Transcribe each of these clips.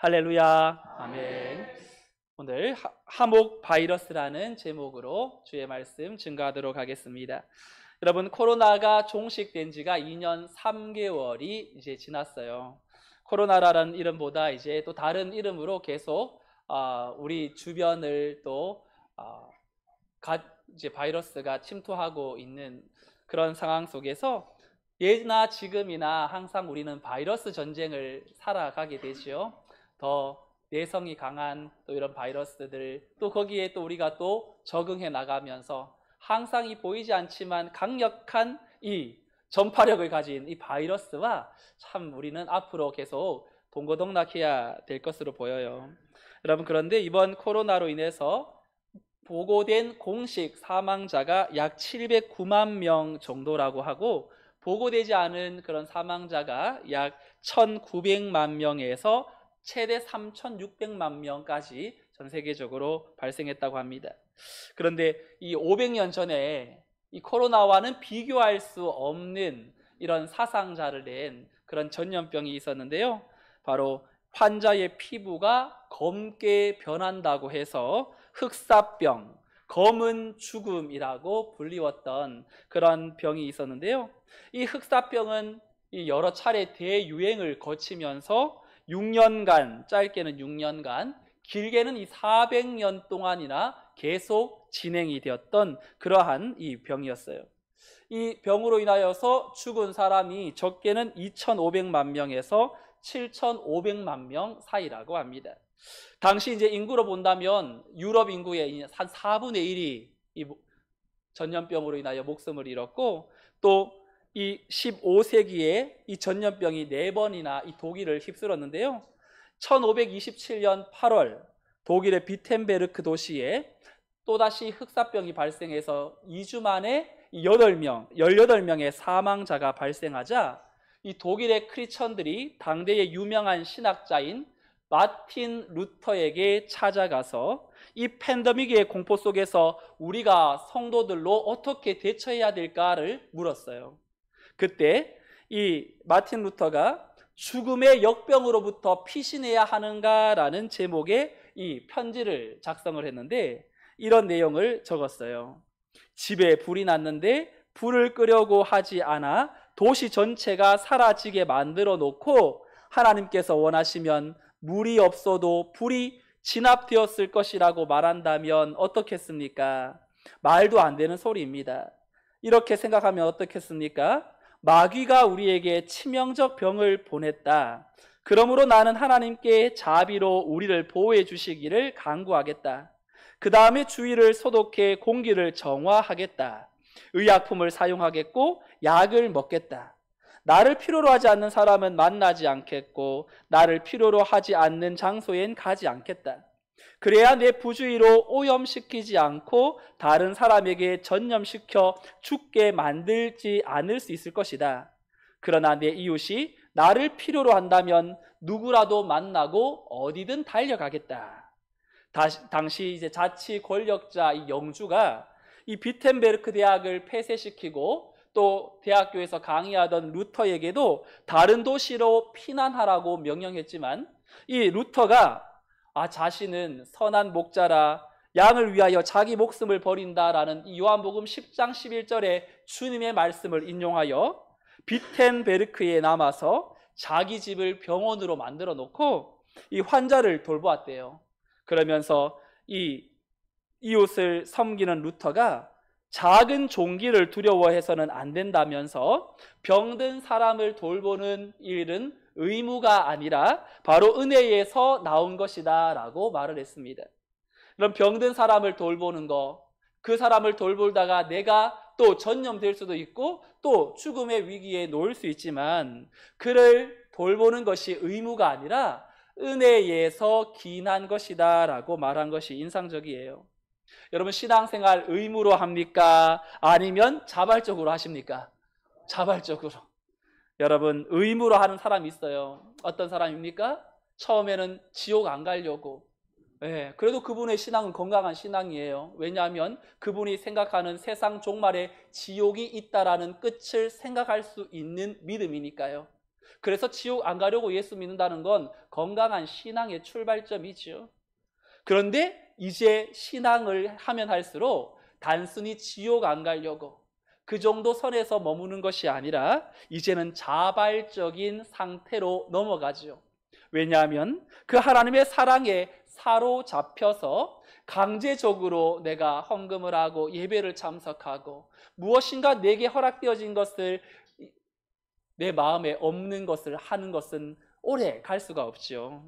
할렐루야. 아멘. 오늘 하목 바이러스라는 제목으로 주의 말씀 증거하도록 하겠습니다. 여러분, 코로나가 종식된 지가 2년 3개월이 이제 지났어요. 코로나라는 이름보다 이제 또 다른 이름으로 계속 우리 주변을 또 이제 바이러스가 침투하고 있는 그런 상황 속에서 예나 지금이나 항상 우리는 바이러스 전쟁을 살아가게 되죠. 더 내성이 강한 또 이런 바이러스들, 또 거기에 또 우리가 또 적응해 나가면서 항상 이 보이지 않지만 강력한 이 전파력을 가진 이 바이러스와 참 우리는 앞으로 계속 동고동락해야 될 것으로 보여요. 여러분, 그런데 이번 코로나로 인해서 보고된 공식 사망자가 약 709만 명 정도라고 하고, 보고되지 않은 그런 사망자가 약 1,900만 명에서 최대 3,600만 명까지 전 세계적으로 발생했다고 합니다. 그런데 이 500년 전에 이 코로나와는 비교할 수 없는 이런 사상자를 낸 그런 전염병이 있었는데요. 바로 환자의 피부가 검게 변한다고 해서 흑사병, 검은 죽음이라고 불리웠던 그런 병이 있었는데요. 이 흑사병은 여러 차례 대유행을 거치면서 6년간, 짧게는 6년간, 길게는 이 400년 동안이나 계속 진행이 되었던 그러한 이 병이었어요. 이 병으로 인하여서 죽은 사람이 적게는 2,500만 명에서 7,500만 명 사이라고 합니다. 당시 이제 인구로 본다면 유럽 인구의 한 4분의 1이 이 전염병으로 인하여 목숨을 잃었고, 또 이 15세기에 이 전염병이 4번이나 이 독일을 휩쓸었는데요. 1527년 8월 독일의 비텐베르크 도시에 또다시 흑사병이 발생해서 2주 만에 18명의 사망자가 발생하자 이 독일의 크리스천들이 당대의 유명한 신학자인 마틴 루터에게 찾아가서 이 팬데믹의 공포 속에서 우리가 성도들로 어떻게 대처해야 될까를 물었어요. 그때 이 마틴 루터가 죽음의 역병으로부터 피신해야 하는가라는 제목의 이 편지를 작성을 했는데, 이런 내용을 적었어요. 집에 불이 났는데 불을 끄려고 하지 않아 도시 전체가 사라지게 만들어 놓고 하나님께서 원하시면 물이 없어도 불이 진압되었을 것이라고 말한다면 어떻겠습니까? 말도 안 되는 소리입니다. 이렇게 생각하면 어떻겠습니까? 마귀가 우리에게 치명적 병을 보냈다. 그러므로 나는 하나님께 자비로 우리를 보호해 주시기를 간구하겠다. 그 다음에 주위를 소독해 공기를 정화하겠다. 의약품을 사용하겠고 약을 먹겠다. 나를 필요로 하지 않는 사람은 만나지 않겠고 나를 필요로 하지 않는 장소엔 가지 않겠다. 그래야 내 부주의로 오염시키지 않고 다른 사람에게 전염시켜 죽게 만들지 않을 수 있을 것이다. 그러나 내 이웃이 나를 필요로 한다면 누구라도 만나고 어디든 달려가겠다. 당시 이제 자치 권력자 이 영주가 이 비텐베르크 대학을 폐쇄시키고 또 대학교에서 강의하던 루터에게도 다른 도시로 피난하라고 명령했지만, 이 루터가 자신은 선한 목자라 양을 위하여 자기 목숨을 버린다라는 이 요한복음 10장 11절의 주님의 말씀을 인용하여 비텐베르크에 남아서 자기 집을 병원으로 만들어 놓고 이 환자를 돌보았대요. 그러면서 이 이웃을 섬기는 루터가 작은 종기를 두려워해서는 안 된다면서 병든 사람을 돌보는 일은 의무가 아니라 바로 은혜에서 나온 것이다 라고 말을 했습니다. 그럼 병든 사람을 돌보는 거, 그 사람을 돌보다가 내가 또 전염될 수도 있고 또 죽음의 위기에 놓일 수 있지만 그를 돌보는 것이 의무가 아니라 은혜에서 기인한 것이다 라고 말한 것이 인상적이에요. 여러분, 신앙생활 의무로 합니까? 아니면 자발적으로 하십니까? 자발적으로. 여러분, 의무로 하는 사람이 있어요. 어떤 사람입니까? 처음에는 지옥 안 가려고. 그래도 그분의 신앙은 건강한 신앙이에요. 왜냐하면 그분이 생각하는 세상 종말에 지옥이 있다라는 끝을 생각할 수 있는 믿음이니까요. 그래서 지옥 안 가려고 예수 믿는다는 건 건강한 신앙의 출발점이죠. 그런데 이제 신앙을 하면 할수록 단순히 지옥 안 가려고 그 정도 선에서 머무는 것이 아니라 이제는 자발적인 상태로 넘어가죠. 왜냐하면 그 하나님의 사랑에 사로잡혀서 강제적으로 내가 헌금을 하고 예배를 참석하고 무엇인가 내게 허락되어진 것을 내 마음에 없는 것을 하는 것은 오래 갈 수가 없죠.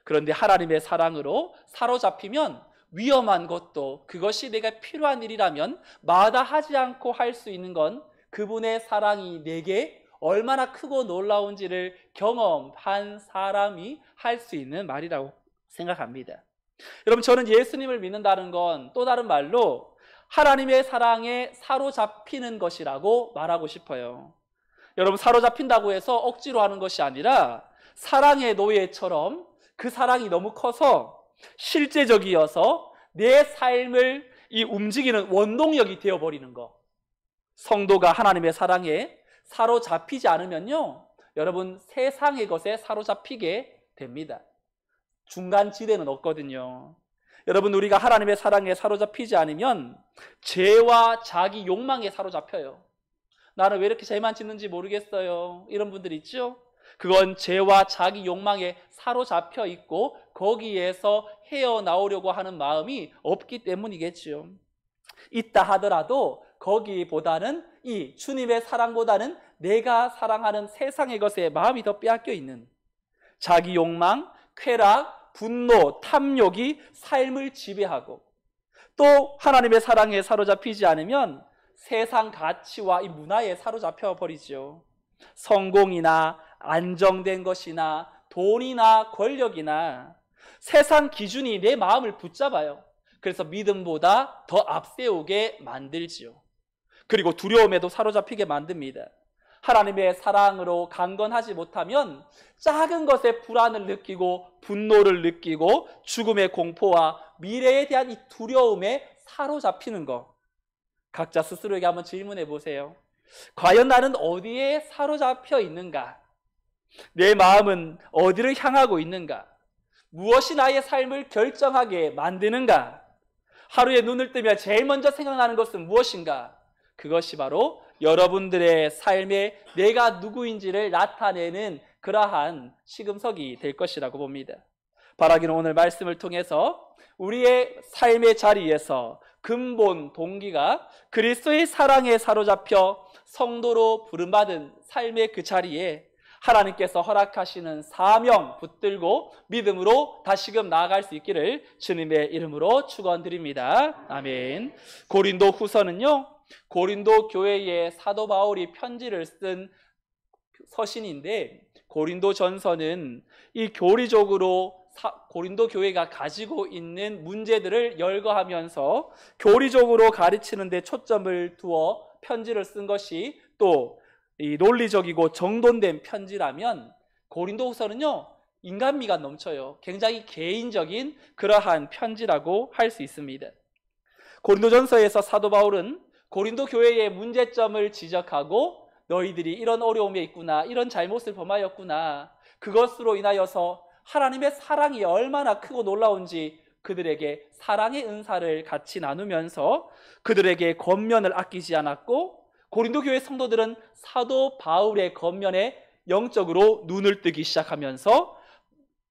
그런데 하나님의 사랑으로 사로잡히면 위험한 것도 그것이 내가 필요한 일이라면 마다하지 않고 할 수 있는 건 그분의 사랑이 내게 얼마나 크고 놀라운지를 경험한 사람이 할 수 있는 말이라고 생각합니다. 여러분, 저는 예수님을 믿는다는 건 또 다른 말로 하나님의 사랑에 사로잡히는 것이라고 말하고 싶어요. 여러분, 사로잡힌다고 해서 억지로 하는 것이 아니라 사랑의 노예처럼 그 사랑이 너무 커서 실제적이어서 내 삶을 이 움직이는 원동력이 되어버리는 거. 성도가 하나님의 사랑에 사로잡히지 않으면요, 여러분, 세상의 것에 사로잡히게 됩니다. 중간 지대는 없거든요. 여러분, 우리가 하나님의 사랑에 사로잡히지 않으면 죄와 자기 욕망에 사로잡혀요. 나는 왜 이렇게 죄만 짓는지 모르겠어요. 이런 분들 있죠? 그건 죄와 자기 욕망에 사로잡혀 있고 거기에서 헤어나오려고 하는 마음이 없기 때문이겠죠. 있다 하더라도 거기보다는 이 주님의 사랑보다는 내가 사랑하는 세상의 것에 마음이 더 빼앗겨 있는 자기 욕망, 쾌락, 분노, 탐욕이 삶을 지배하고 또 하나님의 사랑에 사로잡히지 않으면 세상 가치와 이 문화에 사로잡혀 버리죠. 성공이나 안정된 것이나 돈이나 권력이나 세상 기준이 내 마음을 붙잡아요. 그래서 믿음보다 더 앞세우게 만들지요. 그리고 두려움에도 사로잡히게 만듭니다. 하나님의 사랑으로 강건하지 못하면 작은 것에 불안을 느끼고 분노를 느끼고 죽음의 공포와 미래에 대한 이 두려움에 사로잡히는 것. 각자 스스로에게 한번 질문해 보세요. 과연 나는 어디에 사로잡혀 있는가? 내 마음은 어디를 향하고 있는가? 무엇이 나의 삶을 결정하게 만드는가? 하루에 눈을 뜨면 제일 먼저 생각나는 것은 무엇인가? 그것이 바로 여러분들의 삶에 내가 누구인지를 나타내는 그러한 시금석이 될 것이라고 봅니다. 바라기는 오늘 말씀을 통해서 우리의 삶의 자리에서 근본 동기가 그리스도의 사랑에 사로잡혀 성도로 부름받은 삶의 그 자리에 하나님께서 허락하시는 사명 붙들고 믿음으로 다시금 나아갈 수 있기를 주님의 이름으로 축원드립니다. 아멘. 고린도 후서는요, 고린도 교회에 사도 바울이 편지를 쓴 서신인데 고린도 전서는 이 교리적으로 고린도 교회가 가지고 있는 문제들을 열거하면서 교리적으로 가르치는 데 초점을 두어 편지를 쓴 것이 또 이 논리적이고 정돈된 편지라면 고린도후서는요, 인간미가 넘쳐요. 굉장히 개인적인 그러한 편지라고 할 수 있습니다. 고린도전서에서 사도 바울은 고린도 교회의 문제점을 지적하고 너희들이 이런 어려움에 있구나, 이런 잘못을 범하였구나, 그것으로 인하여서 하나님의 사랑이 얼마나 크고 놀라운지 그들에게 사랑의 은사를 같이 나누면서 그들에게 권면을 아끼지 않았고, 고린도 교회 성도들은 사도 바울의 권면에 영적으로 눈을 뜨기 시작하면서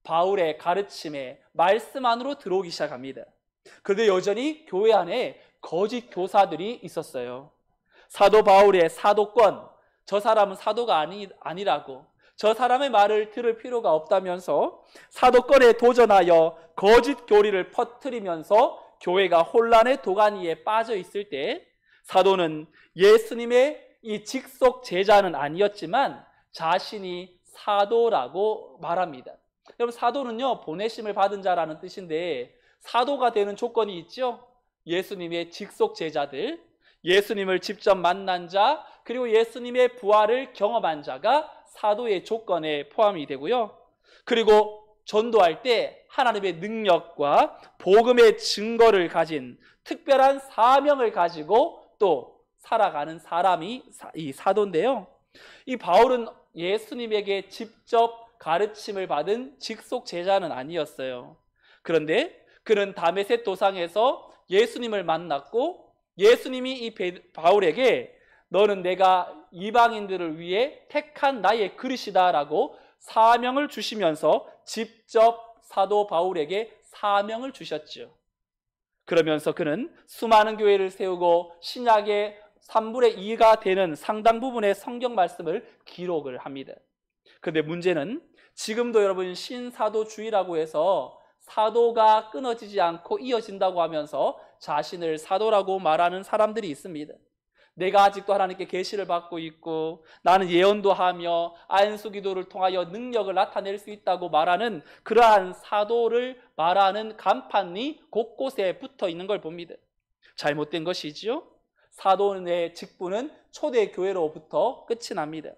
바울의 가르침에 말씀 안으로 들어오기 시작합니다. 그런데 여전히 교회 안에 거짓 교사들이 있었어요. 사도 바울의 사도권, 저 사람은 사도가 아니라고, 저 사람의 말을 들을 필요가 없다면서 사도권에 도전하여 거짓 교리를 퍼뜨리면서 교회가 혼란의 도가니에 빠져 있을 때 사도는 예수님의 이 직속 제자는 아니었지만 자신이 사도라고 말합니다. 여러분, 사도는요, 보내심을 받은 자라는 뜻인데 사도가 되는 조건이 있죠. 예수님의 직속 제자들, 예수님을 직접 만난 자, 그리고 예수님의 부활을 경험한 자가 사도의 조건에 포함이 되고요. 그리고 전도할 때 하나님의 능력과 복음의 증거를 가진 특별한 사명을 가지고 또 살아가는 사람이 이 사도인데요. 이 바울은 예수님에게 직접 가르침을 받은 직속 제자는 아니었어요. 그런데 그는 다메섹 도상에서 예수님을 만났고 예수님이 이 바울에게 너는 내가 이방인들을 위해 택한 나의 그릇이다라고 사명을 주시면서 직접 사도 바울에게 사명을 주셨죠. 그러면서 그는 수많은 교회를 세우고 신약의 3분의 2가 되는 상당 부분의 성경 말씀을 기록을 합니다. 그런데 문제는 지금도 여러분 신사도주의라고 해서 사도가 끊어지지 않고 이어진다고 하면서 자신을 사도라고 말하는 사람들이 있습니다. 내가 아직도 하나님께 계시를 받고 있고 나는 예언도 하며 안수기도를 통하여 능력을 나타낼 수 있다고 말하는 그러한 사도를 말하는 간판이 곳곳에 붙어 있는 걸 봅니다. 잘못된 것이지요. 사도의 직분은 초대교회로부터 끝이 납니다.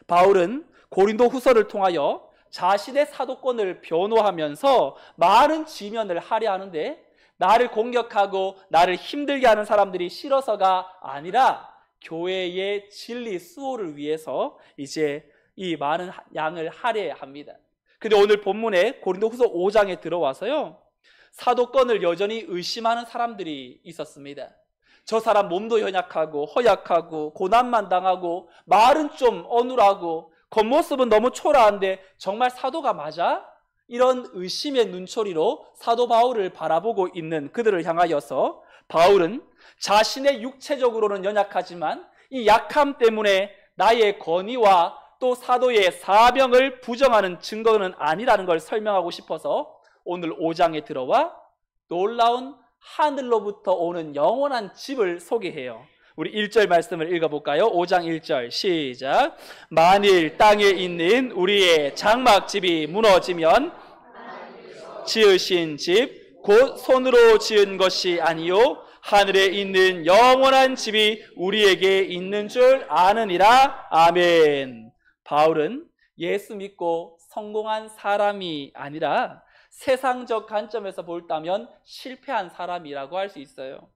바울은 고린도 후서를 통하여 자신의 사도권을 변호하면서 많은 지면을 할애하는데 나를 공격하고 나를 힘들게 하는 사람들이 싫어서가 아니라 교회의 진리 수호를 위해서 이제 이 많은 양을 할애합니다. 근데 오늘 본문에 고린도후서 5장에 들어와서요, 사도권을 여전히 의심하는 사람들이 있었습니다. 저 사람 몸도 연약하고 허약하고 고난만 당하고 말은 좀 어눌하고 겉모습은 너무 초라한데 정말 사도가 맞아? 이런 의심의 눈초리로 사도 바울을 바라보고 있는 그들을 향하여서 바울은 자신의 육체적으로는 연약하지만 이 약함 때문에 나의 권위와 또 사도의 사명을 부정하는 증거는 아니라는 걸 설명하고 싶어서 오늘 5장에 들어와 놀라운 하늘로부터 오는 영원한 집을 소개해요. 우리 1절 말씀을 읽어볼까요? 5장 1절 시작. 만일 땅에 있는 우리의 장막집이 무너지면 지으신 집 곧 손으로 지은 것이 아니요 하늘에 있는 영원한 집이 우리에게 있는 줄 아느니라. 아멘. 바울은 예수 믿고 성공한 사람이 아니라 세상적 관점에서 볼다면 실패한 사람이라고 할 수 있어요.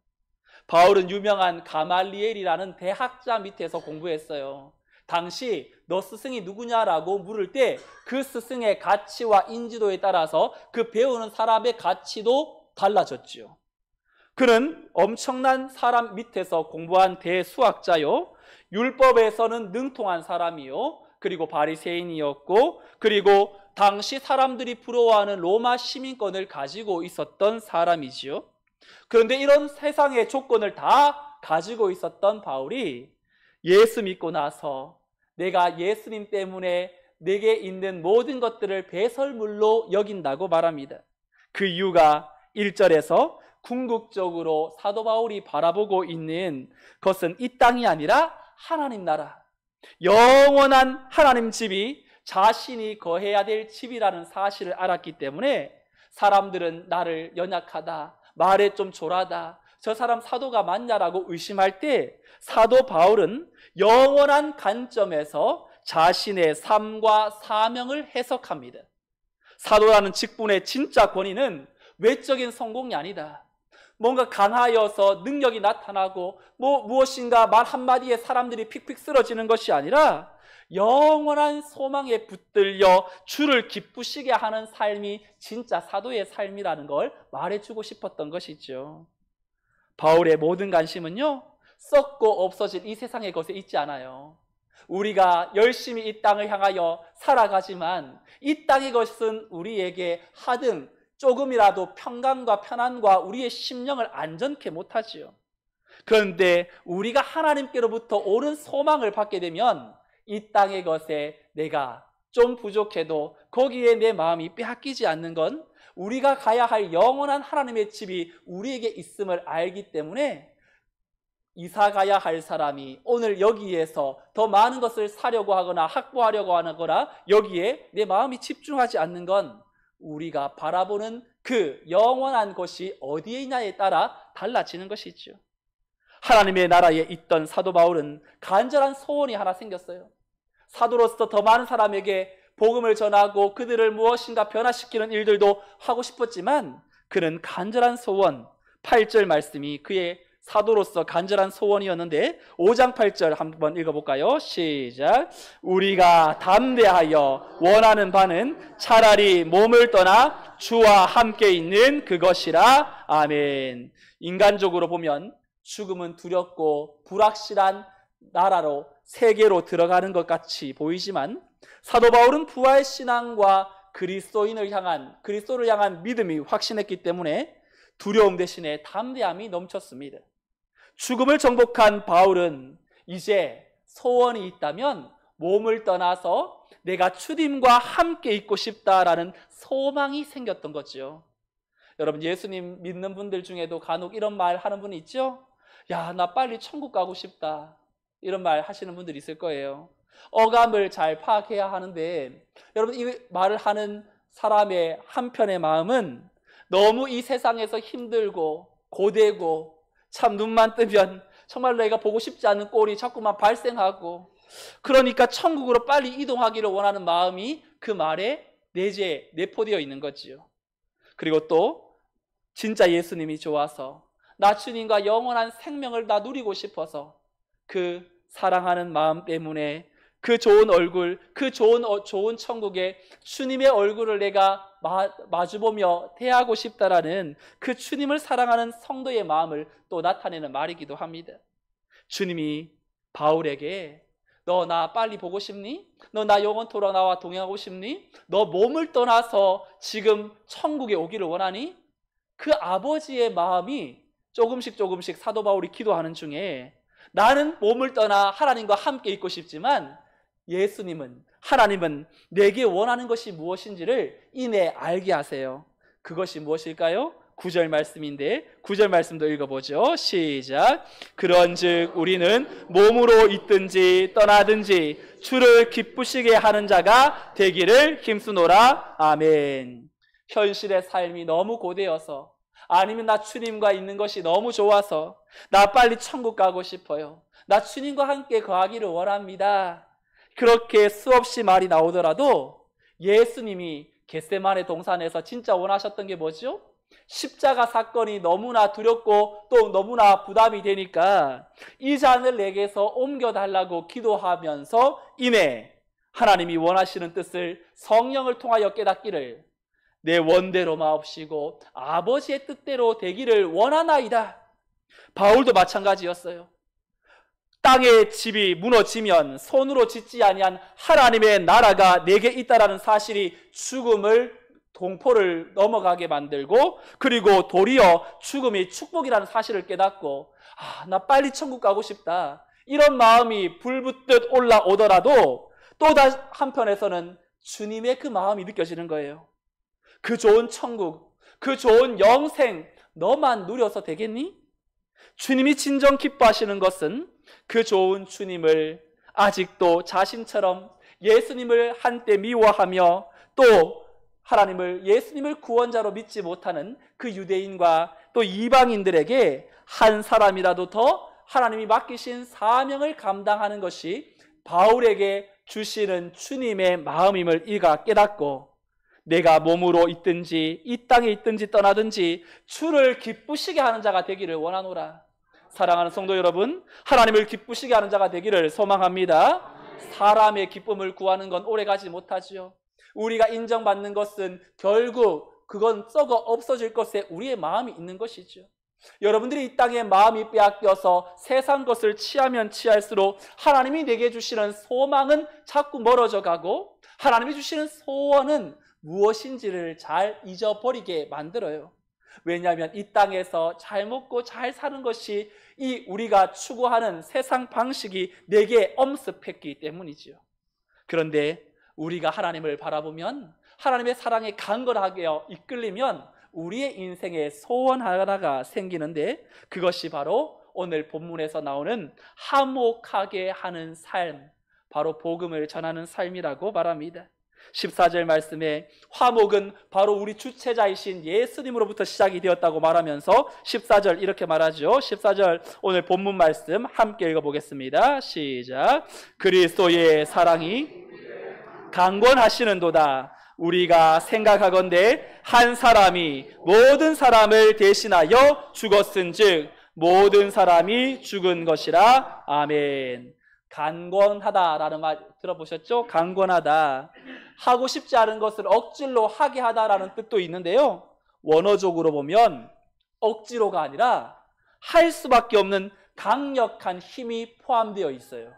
바울은 유명한 가말리엘이라는 대학자 밑에서 공부했어요. 당시 너 스승이 누구냐라고 물을 때 그 스승의 가치와 인지도에 따라서 그 배우는 사람의 가치도 달라졌죠. 그는 엄청난 사람 밑에서 공부한 대수학자요, 율법에서는 능통한 사람이요, 그리고 바리새인이었고, 그리고 당시 사람들이 부러워하는 로마 시민권을 가지고 있었던 사람이지요. 그런데 이런 세상의 조건을 다 가지고 있었던 바울이 예수 믿고 나서 내가 예수님 때문에 내게 있는 모든 것들을 배설물로 여긴다고 말합니다. 그 이유가 1절에서 궁극적으로 사도 바울이 바라보고 있는 것은 이 땅이 아니라 하나님 나라, 영원한 하나님 집이 자신이 거해야 될 집이라는 사실을 알았기 때문에 사람들은 나를 연약하다, 말에 좀 졸하다, 저 사람 사도가 맞냐라고 의심할 때 사도 바울은 영원한 관점에서 자신의 삶과 사명을 해석합니다. 사도라는 직분의 진짜 권위는 외적인 성공이 아니다. 뭔가 강하여서 능력이 나타나고 무엇인가 말 한마디에 사람들이 픽픽 쓰러지는 것이 아니라 영원한 소망에 붙들려 주를 기쁘시게 하는 삶이 진짜 사도의 삶이라는 걸 말해주고 싶었던 것이죠. 바울의 모든 관심은요, 썩고 없어질 이 세상의 것에 있지 않아요. 우리가 열심히 이 땅을 향하여 살아가지만 이 땅의 것은 우리에게 하등 조금이라도 평강과 편안과 우리의 심령을 안전케 못하지요. 그런데 우리가 하나님께로부터 옳은 소망을 받게 되면 이 땅의 것에 내가 좀 부족해도 거기에 내 마음이 빼앗기지 않는 건 우리가 가야 할 영원한 하나님의 집이 우리에게 있음을 알기 때문에 이사 가야 할 사람이 오늘 여기에서 더 많은 것을 사려고 하거나 확보하려고 하거나 여기에 내 마음이 집중하지 않는 건 우리가 바라보는 그 영원한 것이 어디에 있냐에 따라 달라지는 것이죠. 하나님의 나라에 있던 사도 바울은 간절한 소원이 하나 생겼어요. 사도로서 더 많은 사람에게 복음을 전하고 그들을 무엇인가 변화시키는 일들도 하고 싶었지만 그는 간절한 소원, 8절 말씀이 그의 사도로서 간절한 소원이었는데 5장 8절 한번 읽어볼까요? 시작. 우리가 담대하여 원하는 바는 차라리 몸을 떠나 주와 함께 있는 그것이라. 아멘. 인간적으로 보면 죽음은 두렵고 불확실한 나라로, 세계로 들어가는 것 같이 보이지만 사도 바울은 부활 신앙과 그리스도를 향한 믿음이 확신했기 때문에 두려움 대신에 담대함이 넘쳤습니다. 죽음을 정복한 바울은 이제 소원이 있다면 몸을 떠나서 내가 주님과 함께 있고 싶다라는 소망이 생겼던 거죠. 여러분, 예수님 믿는 분들 중에도 간혹 이런 말 하는 분이 있죠? 야, 나 빨리 천국 가고 싶다. 이런 말 하시는 분들이 있을 거예요. 어감을 잘 파악해야 하는데, 여러분, 이 말을 하는 사람의 한편의 마음은 너무 이 세상에서 힘들고 고되고 참 눈만 뜨면 정말 내가 보고 싶지 않은 꼴이 자꾸만 발생하고, 그러니까 천국으로 빨리 이동하기를 원하는 마음이 그 말에 내포되어 있는 거지요. 그리고 또 진짜 예수님이 좋아서 나 주님과 영원한 생명을 다 누리고 싶어서 그 사랑하는 마음 때문에 그 좋은 얼굴, 그 좋은 천국에 주님의 얼굴을 내가 마주보며 대하고 싶다라는 그 주님을 사랑하는 성도의 마음을 또 나타내는 말이기도 합니다. 주님이 바울에게 너 나 빨리 보고 싶니? 너 나 영원토록 나와 동행하고 싶니? 너 몸을 떠나서 지금 천국에 오기를 원하니? 그 아버지의 마음이 조금씩 사도 바울이 기도하는 중에 나는 몸을 떠나 하나님과 함께 있고 싶지만 하나님은 내게 원하는 것이 무엇인지를 이내 알게 하세요. 그것이 무엇일까요? 9절 말씀인데 9절 말씀도 읽어보죠. 시작. 그런즉 우리는 몸으로 있든지 떠나든지 주를 기쁘시게 하는 자가 되기를 힘쓰노라. 아멘. 현실의 삶이 너무 고되어서, 아니면 나 주님과 있는 것이 너무 좋아서 나 빨리 천국 가고 싶어요. 나 주님과 함께 거하기를 원합니다. 그렇게 수없이 말이 나오더라도 예수님이 겟세마네 동산에서 진짜 원하셨던 게 뭐죠? 십자가 사건이 너무나 두렵고 또 너무나 부담이 되니까 이 잔을 내게서 옮겨달라고 기도하면서 이내 하나님이 원하시는 뜻을 성령을 통하여 깨닫기를 내 원대로 마옵시고 아버지의 뜻대로 되기를 원하나이다. 바울도 마찬가지였어요. 땅의 집이 무너지면 손으로 짓지 아니한 하나님의 나라가 내게 있다라는 사실이 죽음을 동포를 넘어가게 만들고, 그리고 도리어 죽음이 축복이라는 사실을 깨닫고 나 빨리 천국 가고 싶다, 이런 마음이 불붙듯 올라오더라도 또 한편에서는 주님의 그 마음이 느껴지는 거예요. 그 좋은 천국, 그 좋은 영생 너만 누려서 되겠니? 주님이 진정 기뻐하시는 것은 그 좋은 주님을 아직도 자신처럼 예수님을 한때 미워하며 또 예수님을 구원자로 믿지 못하는 그 유대인과 또 이방인들에게 한 사람이라도 더 하나님이 맡기신 사명을 감당하는 것이 바울에게 주시는 주님의 마음임을 이가 깨닫고, 내가 몸으로 있든지 이 땅에 있든지 떠나든지 주를 기쁘시게 하는 자가 되기를 원하노라. 사랑하는 성도 여러분, 하나님을 기쁘시게 하는 자가 되기를 소망합니다. 사람의 기쁨을 구하는 건 오래가지 못하지요. 우리가 인정받는 것은 결국 그건 썩어 없어질 것에 우리의 마음이 있는 것이죠. 여러분들이 이 땅에 마음이 빼앗겨서 세상 것을 취하면 취할수록 하나님이 내게 주시는 소망은 자꾸 멀어져 가고, 하나님이 주시는 소원은 무엇인지를 잘 잊어버리게 만들어요. 왜냐하면 이 땅에서 잘 먹고 잘 사는 것이 이 우리가 추구하는 세상 방식이 내게 엄습했기 때문이지요. 그런데 우리가 하나님을 바라보면, 하나님의 사랑에 간절하게 이끌리면 우리의 인생에 소원 하나가 생기는데, 그것이 바로 오늘 본문에서 나오는 화목하게 하는 삶, 바로 복음을 전하는 삶이라고 말합니다. 14절 말씀에 화목은 바로 우리 주체자이신 예수님으로부터 시작이 되었다고 말하면서 14절 이렇게 말하죠. 14절 오늘 본문 말씀 함께 읽어보겠습니다. 시작. 그리스도의 사랑이 강권하시는도다. 우리가 생각하건대 한 사람이 모든 사람을 대신하여 죽었은즉 모든 사람이 죽은 것이라. 아멘. 강권하다라는 말 들어보셨죠? 강권하다. 하고 싶지 않은 것을 억지로 하게 하다라는 뜻도 있는데요. 원어적으로 보면 억지로가 아니라 할 수밖에 없는 강력한 힘이 포함되어 있어요.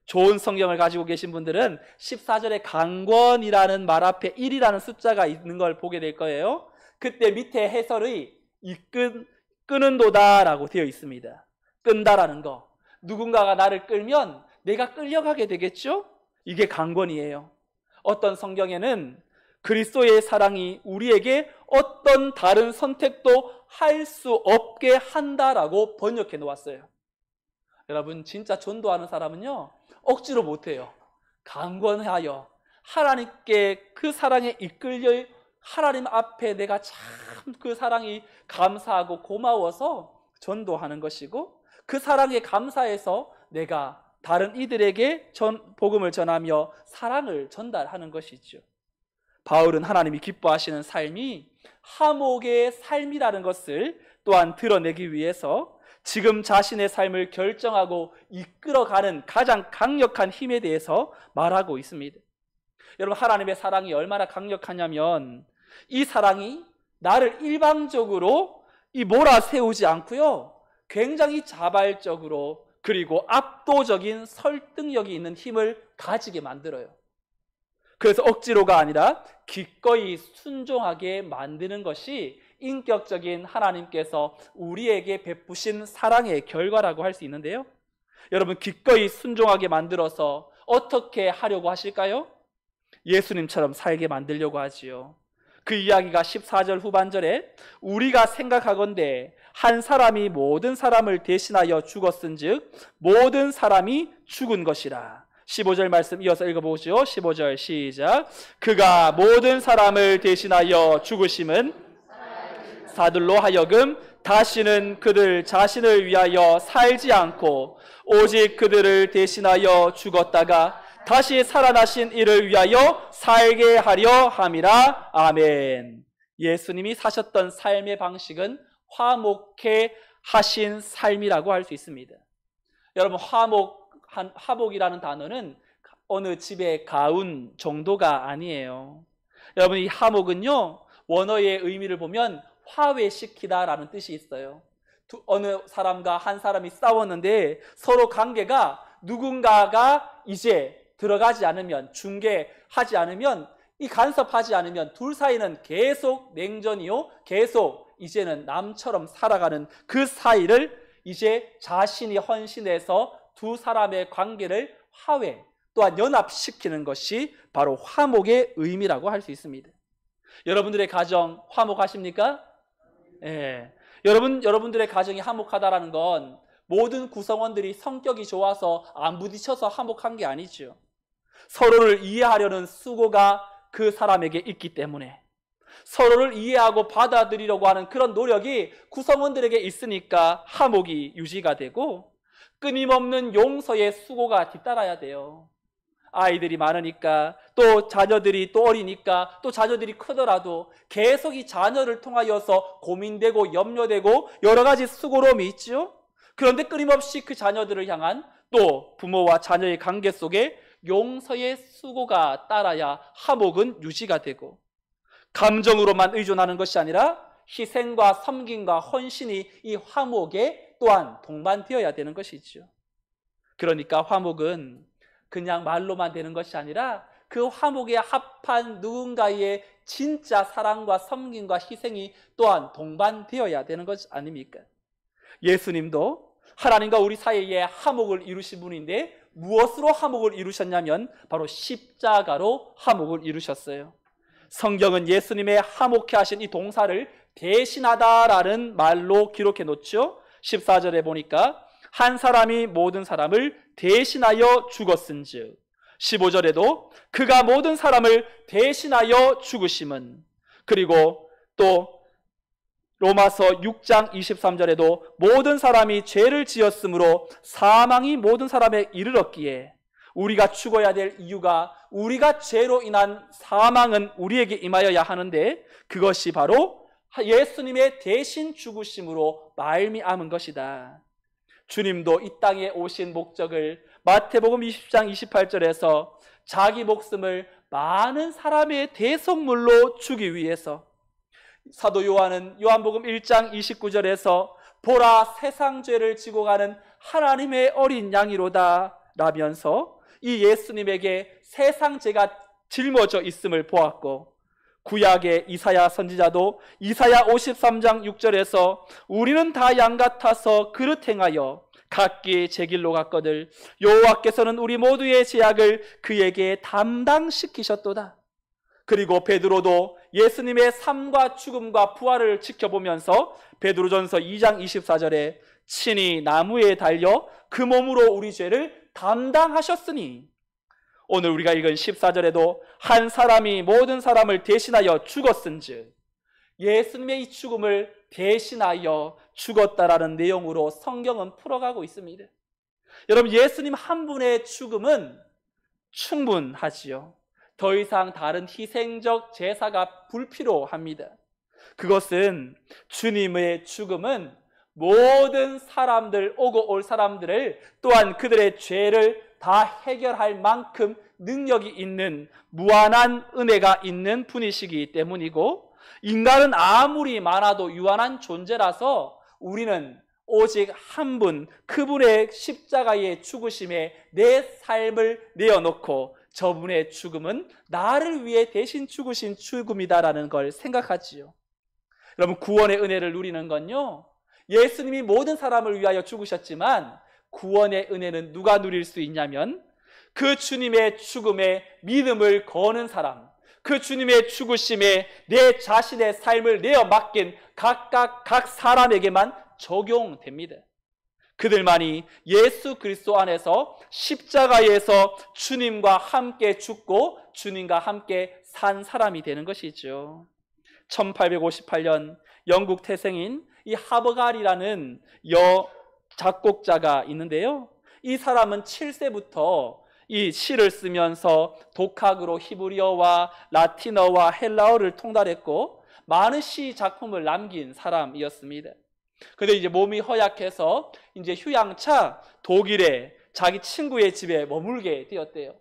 좋은 성경을 가지고 계신 분들은 14절에 강권이라는 말 앞에 1이라는 숫자가 있는 걸 보게 될 거예요. 그때 밑에 해설의 끄는도다라고 되어 있습니다. 끈다라는 거. 누군가가 나를 끌면 내가 끌려가게 되겠죠? 이게 강권이에요. 어떤 성경에는 그리스도의 사랑이 우리에게 어떤 다른 선택도 할 수 없게 한다라고 번역해 놓았어요. 여러분, 진짜 전도하는 사람은요, 억지로 못해요. 강권하여 하나님께 그 사랑에 이끌려 하나님 앞에 내가 참 그 사랑이 감사하고 고마워서 전도하는 것이고, 그 사랑에 감사해서 내가 다른 이들에게 복음을 전하며 사랑을 전달하는 것이죠. 바울은 하나님이 기뻐하시는 삶이 화목의 삶이라는 것을 또한 드러내기 위해서 지금 자신의 삶을 결정하고 이끌어가는 가장 강력한 힘에 대해서 말하고 있습니다. 여러분, 하나님의 사랑이 얼마나 강력하냐면 이 사랑이 나를 일방적으로 몰아세우지 않고요, 굉장히 자발적으로 그리고 압도적인 설득력이 있는 힘을 가지게 만들어요. 그래서 억지로가 아니라 기꺼이 순종하게 만드는 것이 인격적인 하나님께서 우리에게 베푸신 사랑의 결과라고 할 수 있는데요. 여러분, 기꺼이 순종하게 만들어서 어떻게 하려고 하실까요? 예수님처럼 살게 만들려고 하지요. 그 이야기가 14절 후반절에 우리가 생각하건대 한 사람이 모든 사람을 대신하여 죽었은즉 모든 사람이 죽은 것이라. 15절 말씀 이어서 읽어보시죠. 15절 시작. 그가 모든 사람을 대신하여 죽으심은 사들로 하여금 다시는 그들 자신을 위하여 살지 않고 오직 그들을 대신하여 죽었다가 다시 살아나신 이를 위하여 살게 하려 함이라. 아멘. 예수님이 사셨던 삶의 방식은 화목해 하신 삶이라고 할 수 있습니다. 여러분, 화목이라는 단어는 어느 집의 가운 정도가 아니에요. 여러분, 이 화목은요, 원어의 의미를 보면 화해시키다라는 뜻이 있어요. 어느 사람과 한 사람이 싸웠는데 서로 관계가 누군가가 이제 들어가지 않으면, 중개하지 않으면, 이 간섭하지 않으면 둘 사이는 계속 냉전이요, 계속 이제는 남처럼 살아가는 그 사이를 이제 자신이 헌신해서 두 사람의 관계를 화해 또한 연합시키는 것이 바로 화목의 의미라고 할 수 있습니다. 여러분들의 가정 화목하십니까? 예. 여러분들의 가정이 화목하다라는 건 모든 구성원들이 성격이 좋아서 안 부딪혀서 화목한 게 아니죠. 서로를 이해하려는 수고가 그 사람에게 있기 때문에, 서로를 이해하고 받아들이려고 하는 그런 노력이 구성원들에게 있으니까 화목이 유지가 되고, 끊임없는 용서의 수고가 뒤따라야 돼요. 아이들이 많으니까, 또 자녀들이 또 어리니까, 또 자녀들이 크더라도 계속 이 자녀를 통하여서 고민되고 염려되고 여러 가지 수고로움이 있죠. 그런데 끊임없이 그 자녀들을 향한 또 부모와 자녀의 관계 속에 용서의 수고가 따라야 화목은 유지가 되고, 감정으로만 의존하는 것이 아니라 희생과 섬김과 헌신이 이 화목에 또한 동반되어야 되는 것이죠. 그러니까 화목은 그냥 말로만 되는 것이 아니라 그 화목에 합한 누군가의 진짜 사랑과 섬김과 희생이 또한 동반되어야 되는 것 아닙니까? 예수님도 하나님과 우리 사이에 화목을 이루신 분인데 무엇으로 화목을 이루셨냐면 바로 십자가로 화목을 이루셨어요. 성경은 예수님의 화목해 하신 이 동사를 대신하다라는 말로 기록해 놓죠. 14절에 보니까 한 사람이 모든 사람을 대신하여 죽었은즉, 15절에도 그가 모든 사람을 대신하여 죽으심은, 그리고 또 로마서 6장 23절에도 모든 사람이 죄를 지었으므로 사망이 모든 사람에 이르렀기에, 우리가 죽어야 될 이유가 우리가 죄로 인한 사망은 우리에게 임하여야 하는데 그것이 바로 예수님의 대신 죽으심으로 말미암은 것이다. 주님도 이 땅에 오신 목적을 마태복음 20장 28절에서 자기 목숨을 많은 사람의 대속물로 주기 위해서, 사도 요한은 요한복음 1장 29절에서 보라 세상 죄를 지고 가는 하나님의 어린 양이로다 라면서 이 예수님에게 세상 죄가 짊어져 있음을 보았고, 구약의 이사야 선지자도 이사야 53장 6절에서 우리는 다 양 같아서 그릇 행하여 각기 제 길로 갔거늘 여호와께서는 우리 모두의 죄악을 그에게 담당시키셨도다. 그리고 베드로도 예수님의 삶과 죽음과 부활을 지켜보면서 베드로전서 2장 24절에 친히 나무에 달려 그 몸으로 우리 죄를 담당하셨으니, 오늘 우리가 읽은 14절에도 한 사람이 모든 사람을 대신하여 죽었은즉, 예수님의 이 죽음을 대신하여 죽었다라는 내용으로 성경은 풀어가고 있습니다. 여러분, 예수님 한 분의 죽음은 충분하지요. 더 이상 다른 희생적 제사가 불필요합니다. 그것은 주님의 죽음은 모든 사람들, 오고 올 사람들을, 또한 그들의 죄를 다 해결할 만큼 능력이 있는 무한한 은혜가 있는 분이시기 때문이고, 인간은 아무리 많아도 유한한 존재라서 우리는 오직 한 분, 그분의 십자가의 죽으심에 내 삶을 내어놓고 저분의 죽음은 나를 위해 대신 죽으신 죽음이다라는 걸 생각하지요. 여러분, 구원의 은혜를 누리는 건요, 예수님이 모든 사람을 위하여 죽으셨지만 구원의 은혜는 누가 누릴 수 있냐면 그 주님의 죽음에 믿음을 거는 사람, 그 주님의 죽으심에 내 자신의 삶을 내어 맡긴 각 사람에게만 적용됩니다. 그들만이 예수 그리스도 안에서 십자가에서 주님과 함께 죽고 주님과 함께 산 사람이 되는 것이죠. 1858년 영국 태생인 이 하버갈이라는 작곡자가 있는데요, 이 사람은 7세부터 이 시를 쓰면서 독학으로 히브리어와 라틴어와 헬라어를 통달했고 많은 시 작품을 남긴 사람이었습니다. 그런데 이제 몸이 허약해서 이제 휴양차 독일에 자기 친구의 집에 머물게 되었대요.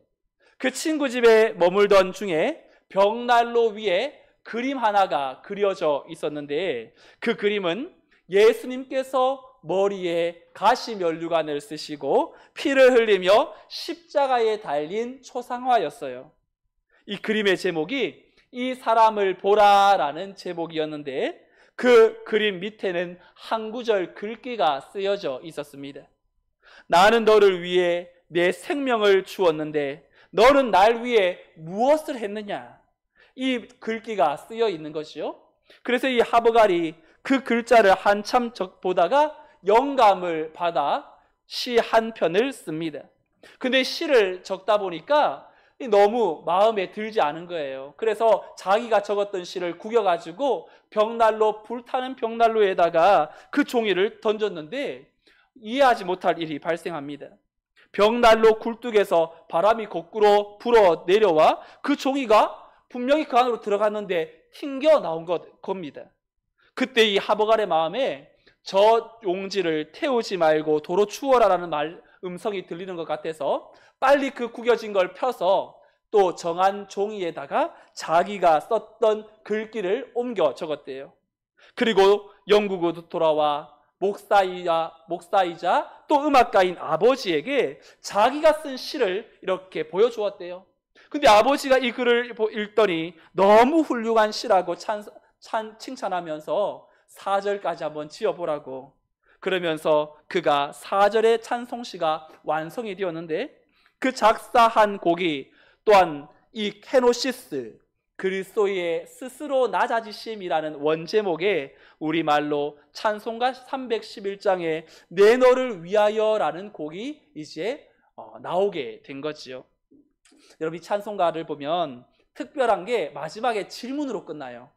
그 친구 집에 머물던 중에 벽난로 위에 그림 하나가 그려져 있었는데, 그 그림은 예수님께서 머리에 가시면류관을 쓰시고 피를 흘리며 십자가에 달린 초상화였어요. 이 그림의 제목이 이 사람을 보라라는 제목이었는데, 그 그림 밑에는 한 구절 글귀가 쓰여져 있었습니다. 나는 너를 위해 내 생명을 주었는데 너는 날 위해 무엇을 했느냐, 이 글귀가 쓰여 있는 것이요. 그래서 이 하버갈이 그 글자를 한참 보다가 영감을 받아 시 한 편을 씁니다. 근데 시를 적다 보니까 너무 마음에 들지 않은 거예요. 그래서 자기가 적었던 시를 구겨가지고 불타는 벽난로에다가 그 종이를 던졌는데 이해하지 못할 일이 발생합니다. 벽난로 굴뚝에서 바람이 거꾸로 불어 내려와 그 종이가 분명히 그 안으로 들어갔는데 튕겨 나온 겁니다. 그때 이 하버갈의 마음에 저 용지를 태우지 말고 도로 추워라라는 음성이 들리는 것 같아서 빨리 그 구겨진 걸 펴서 또 정한 종이에다가 자기가 썼던 글귀를 옮겨 적었대요. 그리고 영국으로 돌아와 목사이자 또 음악가인 아버지에게 자기가 쓴 시를 이렇게 보여주었대요. 근데 아버지가 이 글을 읽더니 너무 훌륭한 시라고 칭찬하면서 4절까지 한번 지어보라고, 그러면서 그가 4절의 찬송시가 완성이 되었는데, 그 작사한 곡이 또한 이 케노시스, 그리스도의 스스로 낮아지심이라는 원제목의 우리말로 찬송가 311장에 내 너를 위하여라는 곡이 이제 나오게 된 거지요. 여러분, 이 찬송가를 보면 특별한 게 마지막에 질문으로 끝나요.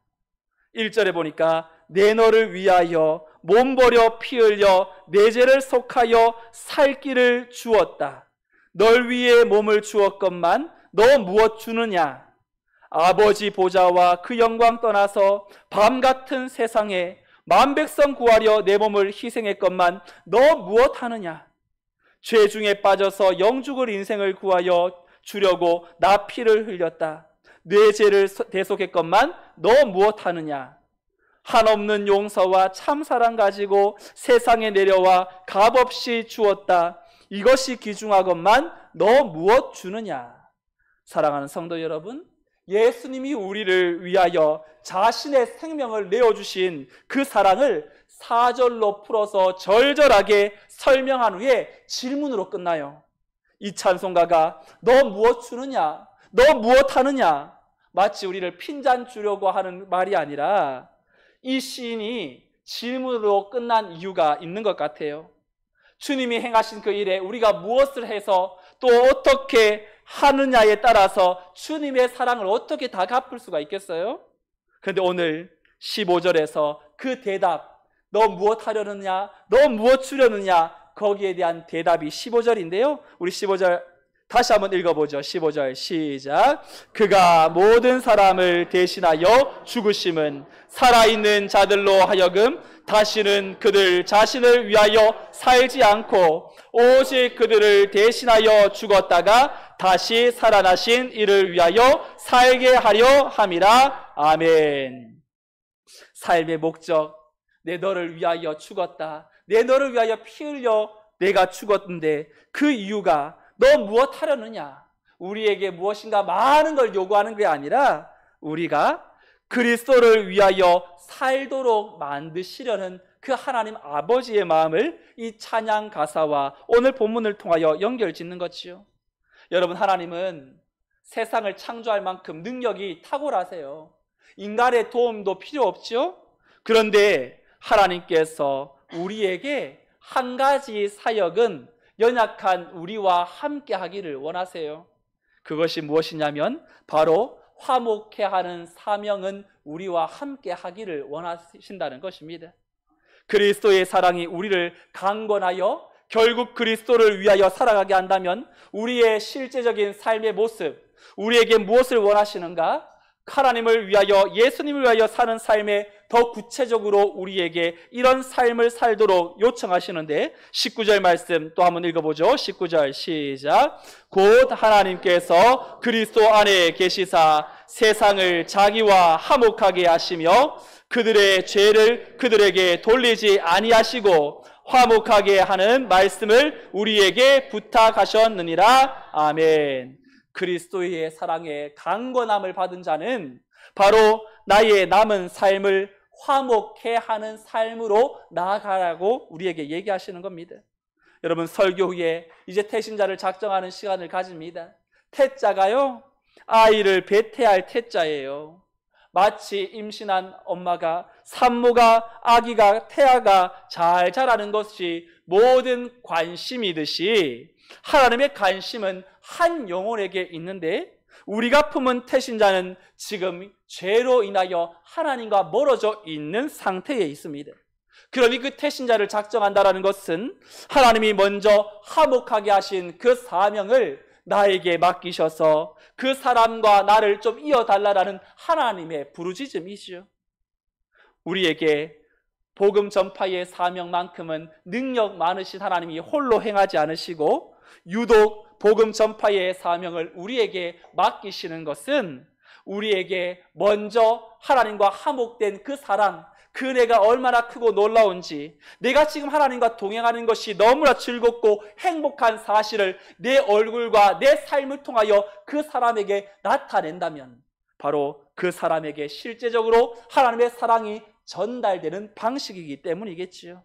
1절에 보니까 내 너를 위하여 몸 버려 피 흘려 내 죄를 속하여 살 길을 주었다. 널 위해 몸을 주었건만 너 무엇 주느냐? 아버지 보좌와 그 영광 떠나서 밤 같은 세상에 만백성 구하려 내 몸을 희생했건만 너 무엇하느냐? 죄 중에 빠져서 영죽을 인생을 구하여 주려고 나 피를 흘렸다. 내 죄를 대속했건만 너 무엇하느냐? 한없는 용서와 참사랑 가지고 세상에 내려와 값없이 주었다. 이것이 귀중하건만 너 무엇 주느냐? 사랑하는 성도 여러분, 예수님이 우리를 위하여 자신의 생명을 내어주신 그 사랑을 4절로 풀어서 절절하게 설명한 후에 질문으로 끝나요. 이 찬송가가 너 무엇 주느냐? 너 무엇 하느냐? 마치 우리를 핀잔 주려고 하는 말이 아니라 이 시인이 질문으로 끝난 이유가 있는 것 같아요. 주님이 행하신 그 일에 우리가 무엇을 해서 또 어떻게 하느냐에 따라서 주님의 사랑을 어떻게 다 갚을 수가 있겠어요? 그런데 오늘 15절에서 그 대답, 너 무엇 하려느냐? 너 무엇 주려느냐? 거기에 대한 대답이 15절인데요. 우리 15절 다시 한번 읽어보죠. 15절 시작. 그가 모든 사람을 대신하여 죽으심은 살아있는 자들로 하여금 다시는 그들 자신을 위하여 살지 않고 오직 그들을 대신하여 죽었다가 다시 살아나신 이를 위하여 살게 하려 함이라. 아멘. 삶의 목적, 내 너를 위하여 죽었다. 내 너를 위하여 피 흘려 내가 죽었는데 그 이유가 너 무엇 하려느냐? 우리에게 무엇인가 많은 걸 요구하는 게 아니라 우리가 그리스도를 위하여 살도록 만드시려는 그 하나님 아버지의 마음을 이 찬양 가사와 오늘 본문을 통하여 연결짓는 것이요. 여러분, 하나님은 세상을 창조할 만큼 능력이 탁월하세요. 인간의 도움도 필요 없죠. 그런데 하나님께서 우리에게 한 가지 사역은 연약한 우리와 함께 하기를 원하세요. 그것이 무엇이냐면 바로 화목해 하는 사명은 우리와 함께 하기를 원하신다는 것입니다. 그리스도의 사랑이 우리를 강권하여 결국 그리스도를 위하여 살아가게 한다면 우리의 실제적인 삶의 모습, 우리에게 무엇을 원하시는가? 하나님을 위하여, 예수님을 위하여 사는 삶에 더 구체적으로 우리에게 이런 삶을 살도록 요청하시는데 19절 말씀 또 한번 읽어보죠. 19절 시작. 곧 하나님께서 그리스도 안에 계시사 세상을 자기와 화목하게 하시며 그들의 죄를 그들에게 돌리지 아니하시고 화목하게 하는 말씀을 우리에게 부탁하셨느니라. 아멘. 그리스도의 사랑에 강권함을 받은 자는 바로 나의 남은 삶을 화목해 하는 삶으로 나아가라고 우리에게 얘기하시는 겁니다. 여러분, 설교 후에 이제 태신자를 작정하는 시간을 가집니다. 태자가요, 아이를 배태할 태자예요. 마치 임신한 엄마가, 산모가, 아기가, 태아가 잘 자라는 것이 모든 관심이듯이 하나님의 관심은 한 영혼에게 있는데 우리가 품은 태신자는 지금 죄로 인하여 하나님과 멀어져 있는 상태에 있습니다. 그러니 그 태신자를 작정한다는 것은 하나님이 먼저 화목하게 하신 그 사명을 나에게 맡기셔서 그 사람과 나를 좀 이어달라는 하나님의 부르짖음이죠. 우리에게 복음 전파의 사명만큼은 능력 많으신 하나님이 홀로 행하지 않으시고 유독 복음 전파의 사명을 우리에게 맡기시는 것은 우리에게 먼저 하나님과 화목된 그 사랑, 그 은혜가 얼마나 크고 놀라운지, 내가 지금 하나님과 동행하는 것이 너무나 즐겁고 행복한 사실을 내 얼굴과 내 삶을 통하여 그 사람에게 나타낸다면 바로 그 사람에게 실제적으로 하나님의 사랑이 전달되는 방식이기 때문이겠지요.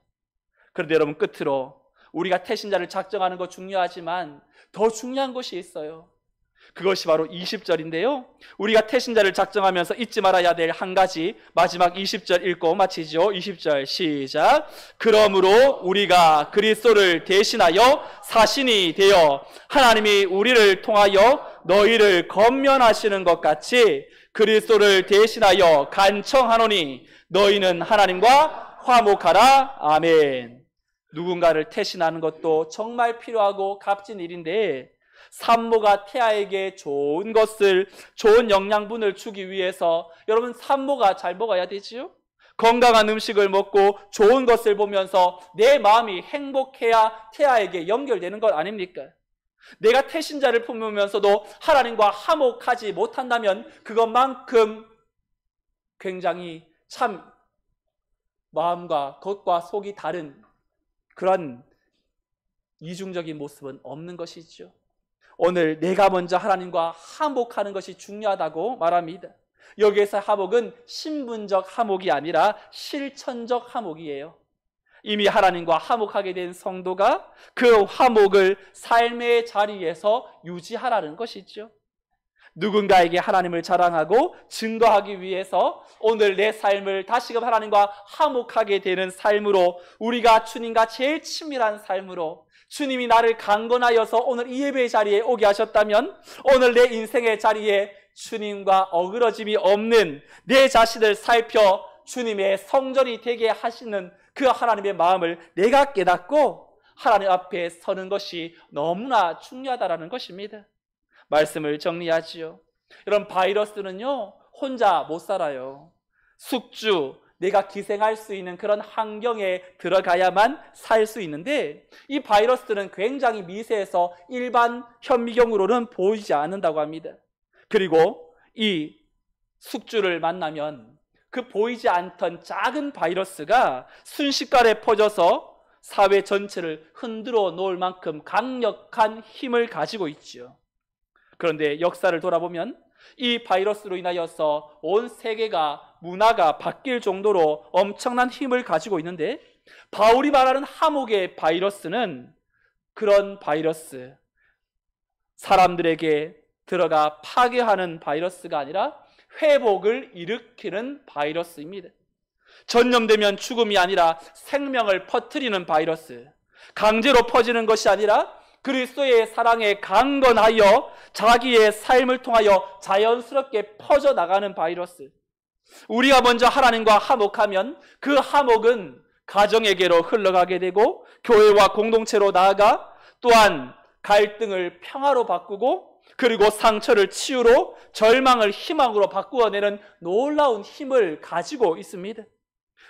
그런데 여러분, 끝으로 우리가 태신자를 작정하는 것 중요하지만 더 중요한 것이 있어요. 그것이 바로 20절인데요. 우리가 태신자를 작정하면서 잊지 말아야 될 한 가지, 마지막 20절 읽고 마치죠. 20절 시작. 그러므로 우리가 그리스도를 대신하여 사신이 되어 하나님이 우리를 통하여 너희를 권면하시는 것 같이 그리스도를 대신하여 간청하노니 너희는 하나님과 화목하라. 아멘. 누군가를 태신하는 것도 정말 필요하고 값진 일인데 산모가 태아에게 좋은 것을, 좋은 영양분을 주기 위해서 여러분 산모가 잘 먹어야 되지요. 건강한 음식을 먹고 좋은 것을 보면서 내 마음이 행복해야 태아에게 연결되는 것 아닙니까? 내가 태신자를 품으면서도 하나님과 화목하지 못한다면 그것만큼 굉장히 참 마음과 겉과 속이 다른 그런 이중적인 모습은 없는 것이죠. 오늘 내가 먼저 하나님과 화목하는 것이 중요하다고 말합니다. 여기에서 화목은 신분적 화목이 아니라 실천적 화목이에요. 이미 하나님과 화목하게 된 성도가 그 화목을 삶의 자리에서 유지하라는 것이죠. 누군가에게 하나님을 자랑하고 증거하기 위해서 오늘 내 삶을 다시금 하나님과 화목하게 되는 삶으로, 우리가 주님과 제일 친밀한 삶으로, 주님이 나를 강건하여서 오늘 이 예배의 자리에 오게 하셨다면 오늘 내 인생의 자리에 주님과 어그러짐이 없는 내 자신을 살펴 주님의 성전이 되게 하시는 그 하나님의 마음을 내가 깨닫고 하나님 앞에 서는 것이 너무나 중요하다는 것입니다. 말씀을 정리하지요. 이런 바이러스는요, 혼자 못 살아요. 숙주, 내가 기생할 수 있는 그런 환경에 들어가야만 살 수 있는데, 이 바이러스들은 굉장히 미세해서 일반 현미경으로는 보이지 않는다고 합니다. 그리고 이 숙주를 만나면 그 보이지 않던 작은 바이러스가 순식간에 퍼져서 사회 전체를 흔들어 놓을 만큼 강력한 힘을 가지고 있죠. 그런데 역사를 돌아보면 이 바이러스로 인하여서 온 세계가, 문화가 바뀔 정도로 엄청난 힘을 가지고 있는데, 바울이 말하는 화목의 바이러스는 그런 바이러스, 사람들에게 들어가 파괴하는 바이러스가 아니라 회복을 일으키는 바이러스입니다. 전염되면 죽음이 아니라 생명을 퍼뜨리는 바이러스, 강제로 퍼지는 것이 아니라 그리스도의 사랑에 강건하여 자기의 삶을 통하여 자연스럽게 퍼져나가는 바이러스. 우리가 먼저 하나님과 화목하면 그 화목은 가정에게로 흘러가게 되고 교회와 공동체로 나아가, 또한 갈등을 평화로 바꾸고, 그리고 상처를 치유로, 절망을 희망으로 바꾸어내는 놀라운 힘을 가지고 있습니다.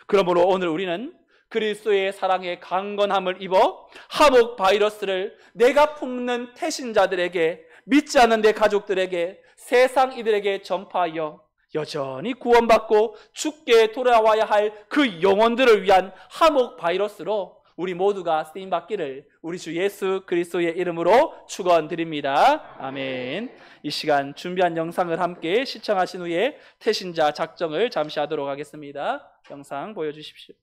그러므로 오늘 우리는 그리스도의 사랑에 강건함을 입어 화목 바이러스를 내가 품는 태신자들에게, 믿지 않는 내 가족들에게, 세상 이들에게 전파하여 여전히 구원받고 죽게 돌아와야 할 그 영혼들을 위한 화목 바이러스로 우리 모두가 쓰임받기를 우리 주 예수 그리스도의 이름으로 축원드립니다. 아멘. 이 시간 준비한 영상을 함께 시청하신 후에 태신자 작정을 잠시 하도록 하겠습니다. 영상 보여주십시오.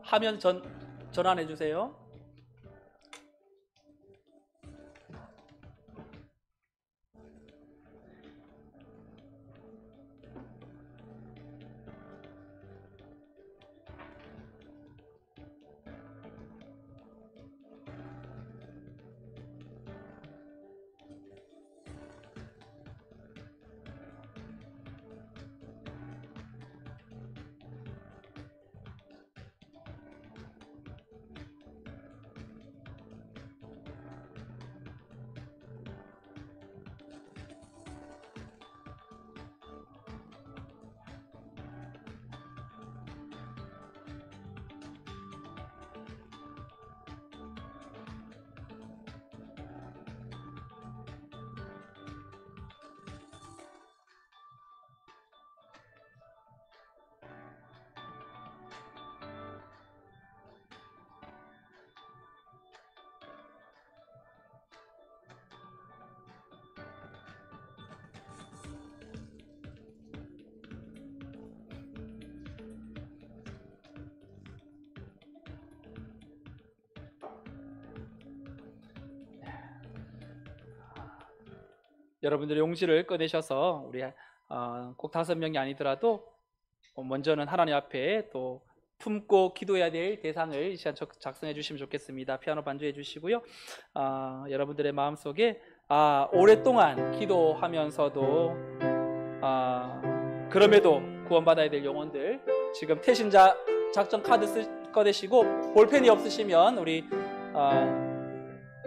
화면 전환해 주세요. 여러분들의 용기를 꺼내셔서 우리 꼭 5명이 아니더라도 먼저는 하나님 앞에 또 품고 기도해야 될 대상을 이 시간 작성해 주시면 좋겠습니다. 피아노 반주해 주시고요. 여러분들의 마음속에 오랫동안 기도하면서도 그럼에도 구원받아야 될 영혼들, 지금 태신자 작전 카드 꺼내시고 볼펜이 없으시면 우리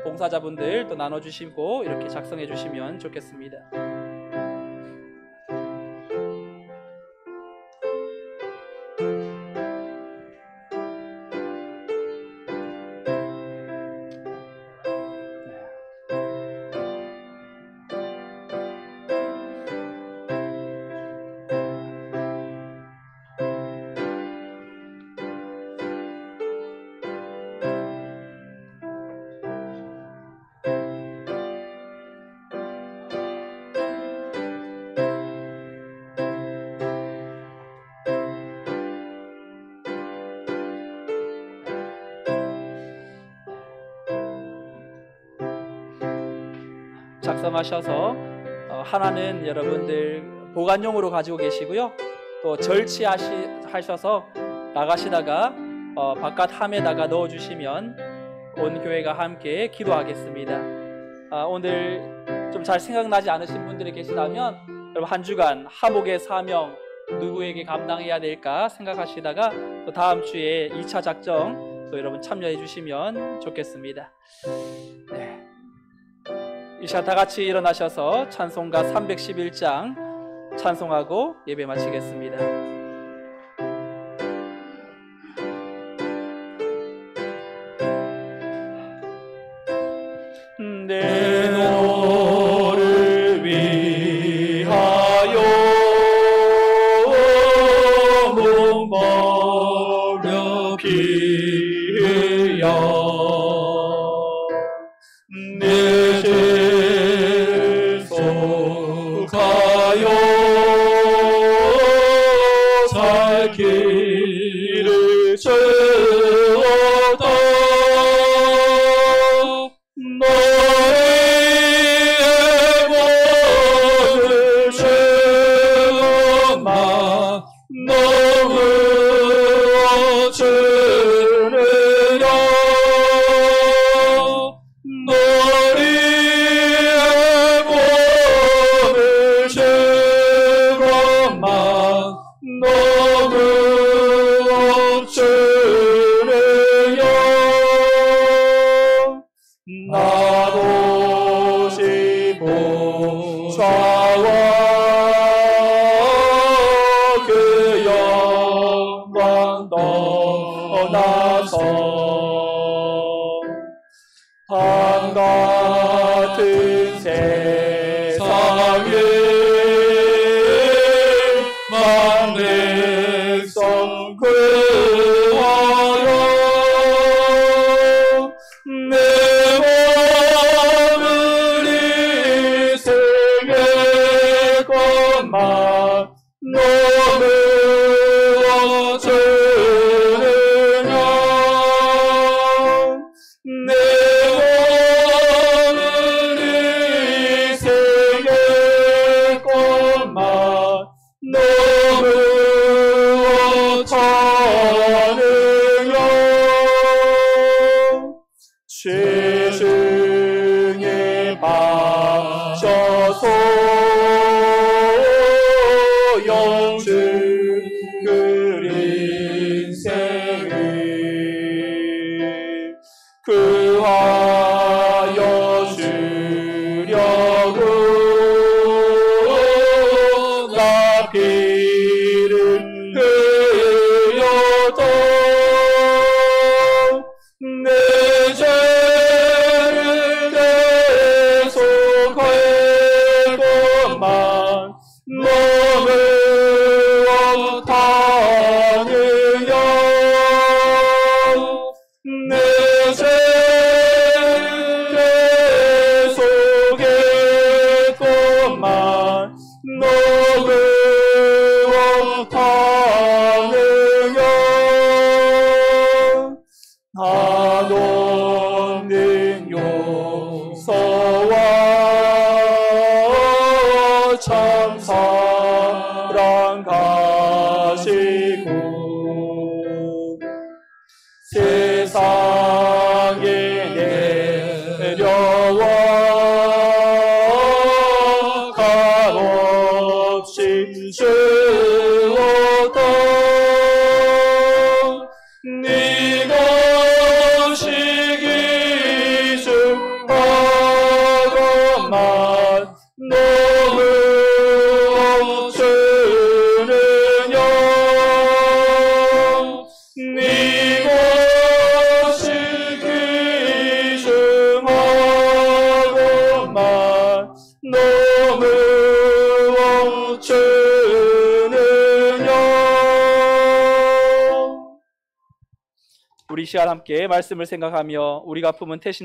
봉사자분들 또 나눠주시고 이렇게 작성해 주시면 좋겠습니다. 작성하셔서 하나는 여러분들 보관용으로 가지고 계시고요, 또 절취하셔서 나가시다가 바깥 함에다가 넣어주시면 온 교회가 함께 기도하겠습니다. 오늘 좀 잘 생각나지 않으신 분들이 계시다면 여러분 한 주간 하목의 사명 누구에게 감당해야 될까 생각하시다가 또 다음 주에 2차 작정 또 여러분 참여해 주시면 좋겠습니다. 네. 이 시간 다 같이 일어나셔서 찬송가 311장 찬송하고 예배 마치겠습니다. 내 너를 위하여 몸버려 피하여 내 죄 속하여 살 길을 채웠다. 너의 몸을 채워마 너무 주느냐. 너의 몸을 채워마 너무 주느냐. 나도 시보좌와 그 영광 떠나서 한같은 세상에 만백성 구하여 내 몸을 이 세계 것만 너무 주느냐. 내 몸을 이 세계 것만 너무 주느냐. 죄 중에 빠져서 영주 그 인생을 구하여 주려고 나 피를 흘렸다. 내 죄를 대속할 것만 너무 못하느냐. 내 죄를 대속할 것만 너무 못하느냐. 한없는 용서와 참 사랑 가시고 세상에 내려와 값없이 주어 너무 멈추느냐. 우리 시간 함께 말씀을 생각하며 우리가 품은 태신